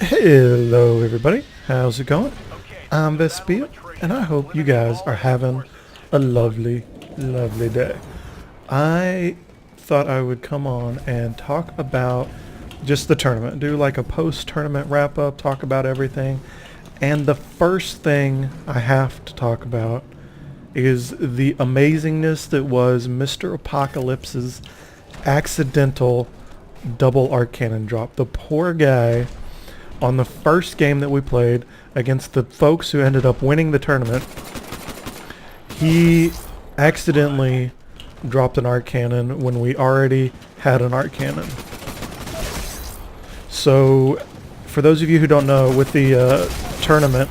Hello everybody, how's it going? I'm Vespillo, and I hope you guys are having a lovely, lovely day. I thought I would come on and talk about just the tournament, do like a post-tournament wrap-up, talk about everything. And the first thing I have to talk about is the amazingness that was Mr. Apocalypse's accidental double arc cannon drop. The poor guy on the first game that we played against the folks who ended up winning the tournament, he accidentally dropped an arc cannon when we already had an arc cannon. So for those of you who don't know, with the tournament,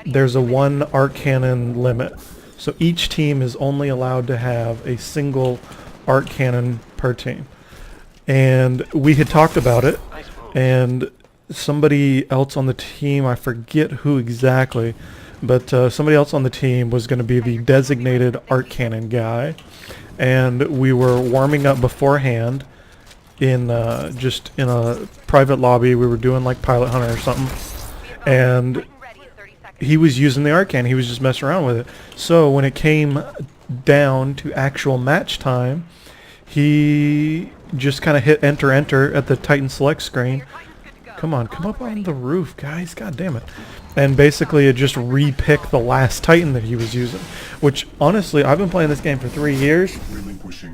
there's a one arc cannon limit. So each team is only allowed to have a single arc cannon per team. And we had talked about it, and somebody else on the team, I forget who exactly, but somebody else on the team was going to be the designated arc cannon guy. And we were warming up beforehand in just in a private lobby. We were doing like Pilot Hunter or something, and he was using the arc cannon. He was just messing around with it. So when it came down to actual match time, he just kind of hit enter at the Titan select screen. Come on, come up on the roof, guys. God damn it. And basically it just re-picked the last Titan that he was using. Which, honestly, I've been playing this game for 3 years.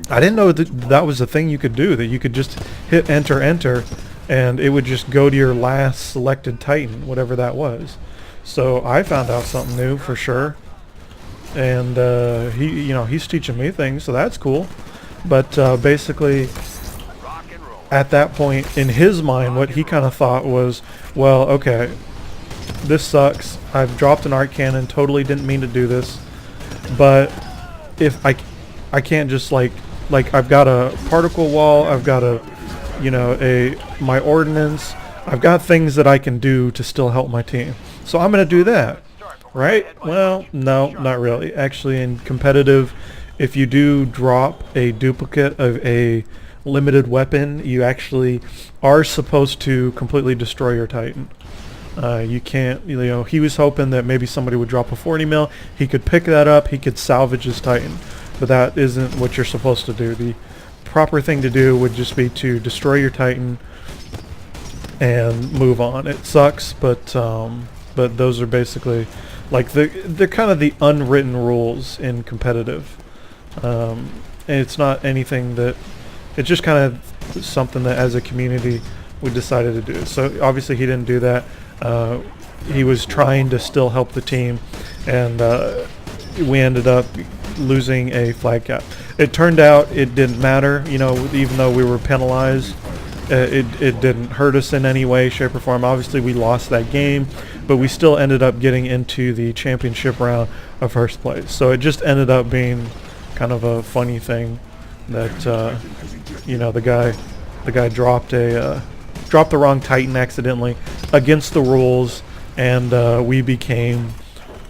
I didn't know that that was a thing you could do, that you could just hit enter, and it would just go to your last selected Titan, whatever that was. So I found out something new for sure. And he's teaching me things, so that's cool. But basically, at that point, in his mind, what he kind of thought was, well, okay, this sucks. I've dropped an arc cannon, totally didn't mean to do this. But if I can't just like I've got a particle wall, I've got my ordnance, I've got things that I can do to still help my team. So I'm going to do that, right? Well, no, not really. Actually, in competitive, if you do drop a duplicate of a limited weapon, you actually are supposed to completely destroy your Titan. You can't, he was hoping that maybe somebody would drop a 40 mil, he could pick that up, he could salvage his Titan. But that isn't what you're supposed to do. The proper thing to do would just be to destroy your Titan and move on. It sucks, but those are basically like they're kind of the unwritten rules in competitive. And it's not anything that, it's just kind of something that as a community we decided to do. So obviously he didn't do that. He was trying to still help the team, and we ended up losing a flag cap. It turned out it didn't matter, even though we were penalized. It didn't hurt us in any way, shape, or form. Obviously we lost that game, but we still ended up getting into the championship round of first place. So it just ended up being kind of a funny thing that the guy dropped the wrong Titan accidentally against the rules, and we became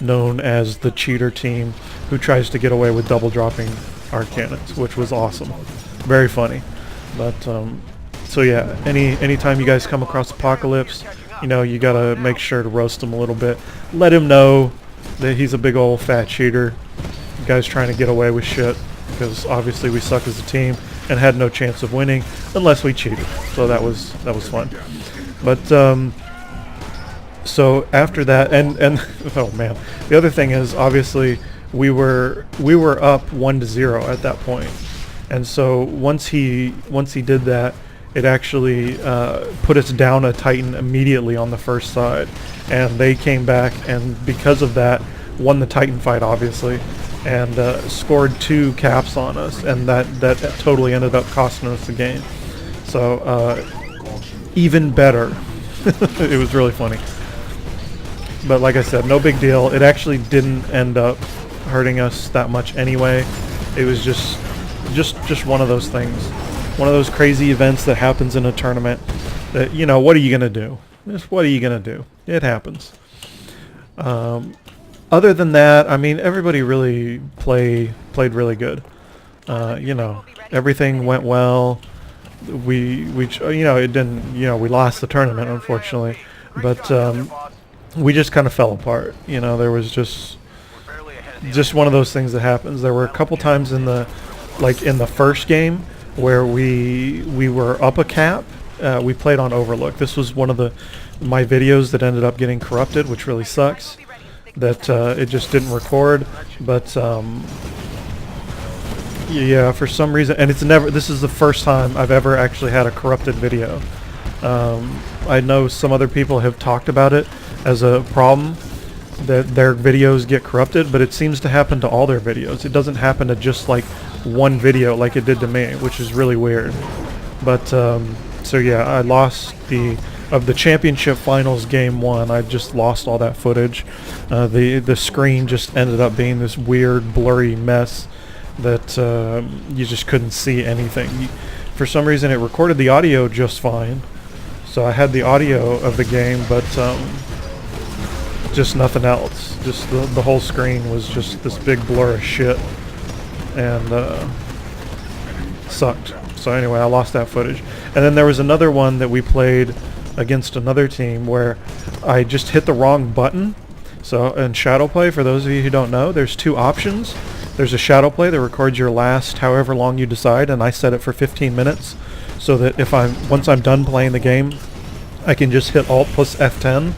known as the cheater team who tries to get away with double dropping arc cannons, which was awesome, very funny. But so yeah, anytime you guys come across Apocalypse, you gotta make sure to roast him a little bit, let him know that he's a big old fat cheater. The guy's trying to get away with shit, because obviously we suck as a team and had no chance of winning unless we cheated. So that was fun. But so after that, and oh man, the other thing is, obviously we were up 1-0 at that point, and so once he did that, it actually put us down a Titan immediately on the first side, and they came back, and because of that won the Titan fight, obviously, and scored 2 caps on us, and that totally ended up costing us the game. So even better. It was really funny. But like I said, no big deal. It actually didn't end up hurting us that much anyway. It was just one of those things. One of those crazy events that happens in a tournament that, what are you going to do? Just what are you going to do? It happens. Other than that, I mean, everybody really played really good. Everything went well. it didn't, we lost the tournament, unfortunately, but we just kind of fell apart. There was just one of those things that happens. There were a couple times in the first game where we were up a cap. We played on Overlook. This was one of my videos that ended up getting corrupted, which really sucks. That it just didn't record, but yeah, for some reason, and this is the first time I've ever actually had a corrupted video. I know some other people have talked about it as a problem, that their videos get corrupted, but it seems to happen to all their videos. It doesn't happen to just like one video like it did to me, which is really weird. But so yeah, I lost of the championship finals game 1. I just lost all that footage. The screen just ended up being this weird blurry mess that you just couldn't see anything. For some reason it recorded the audio just fine, so I had the audio of the game, but just nothing else. Just the whole screen was just this big blur of shit, and sucked. So anyway, I lost that footage. And then there was another one that we played against another team where I just hit the wrong button. So in shadow play, for those of you who don't know, there's 2 options. There's a shadow play that records your last however long you decide, and I set it for 15 minutes so that once I'm done playing the game, I can just hit Alt plus F10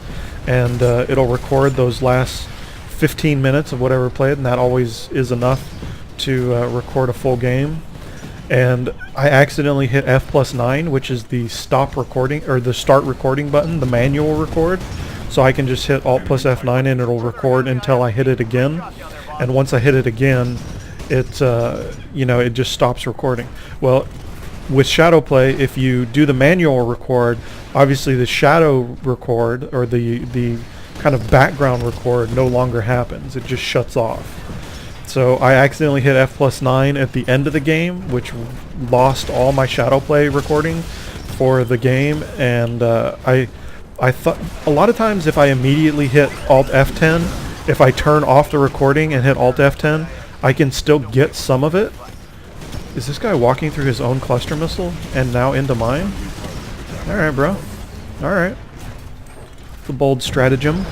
and it'll record those last 15 minutes of whatever played, and that always is enough to record a full game. And I accidentally hit F plus 9, which is the stop recording, or the start recording button, the manual record. So I can just hit Alt plus F9 and it'll record until I hit it again. And once I hit it again, it just stops recording. Well, with shadow play, if you do the manual record, obviously the shadow record, or the kind of background record, no longer happens. It just shuts off. So I accidentally hit F plus 9 at the end of the game, which lost all my shadow play recording for the game. And I thought a lot of times if I immediately hit Alt F10, if I turn off the recording and hit Alt F10, I can still get some of it. Is this guy walking through his own cluster missile and now into mine? Alright, bro. Alright. The bold stratagem.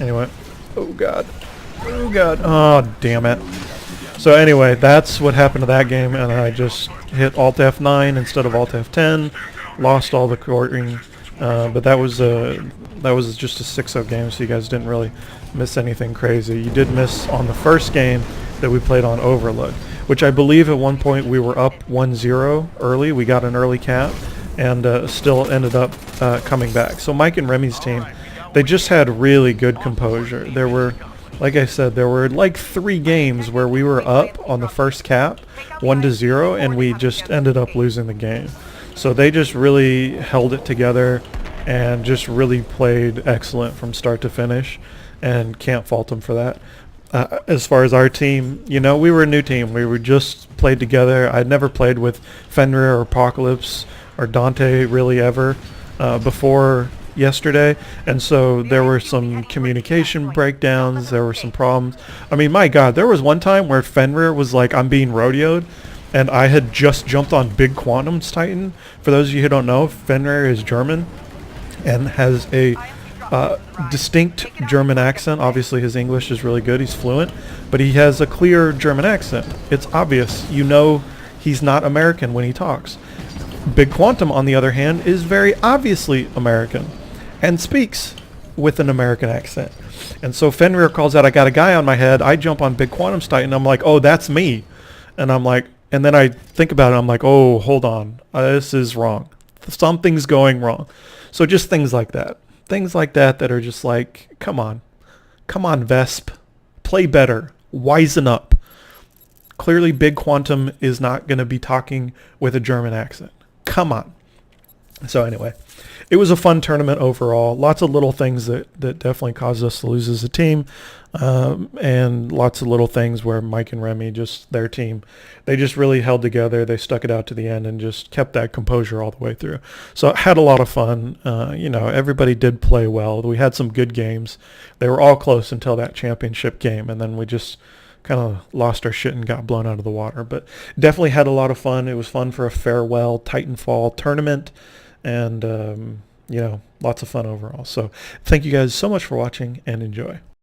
Anyway. Oh god. Oh god. Oh, damn it. So anyway, that's what happened to that game, and I just hit Alt F9 instead of Alt F10. Lost all the recording. But that was just a 6-0 game, so you guys didn't really miss anything crazy. You did miss on the first game that we played on Overlook, which I believe at one point we were up 1-0 early. We got an early cap and still ended up coming back. So Mike and Remy's team, they just had really good composure. There were, like I said, there were like 3 games where we were up on the first cap 1-0 and we just ended up losing the game. So they just really held it together and just really played excellent from start to finish, and can't fault them for that. As far as our team, we were a new team. We were just played together. I'd never played with Fenrir or Apocalypse or Dante really ever before yesterday, and so there were some communication breakdowns. There were some problems. I mean, my God, there was one time where Fenrir was like, "I'm being rodeoed," and I had just jumped on Big Quantum's Titan. For those of you who don't know, Fenrir is German and has a distinct German accent. Obviously his English is really good, he's fluent, but he has a clear German accent. It's obvious. He's not American when he talks. Big Quantum, on the other hand, is very obviously American and speaks with an American accent. And so Fenrir calls out, "I got a guy on my head." I jump on Big Quantum's Titan. I'm like, "Oh, that's me." And I'm like, and then I think about it. I'm like, "Oh, hold on. This is wrong. Something's going wrong." So just things like that. Things like that are just like, come on. Come on, Vesp. Play better. Wisen up. Clearly Big Quantum is not going to be talking with a German accent. Come on. So anyway, it was a fun tournament overall. Lots of little things that definitely caused us to lose as a team. And lots of little things where Mike and Remy, just their team, they just really held together. They stuck it out to the end and just kept that composure all the way through. So I had a lot of fun. Everybody did play well. We had some good games. They were all close until that championship game, and then we just kind of lost our shit and got blown out of the water. But definitely had a lot of fun. It was fun for a farewell Titanfall tournament, and lots of fun overall. So thank you guys so much for watching, and enjoy.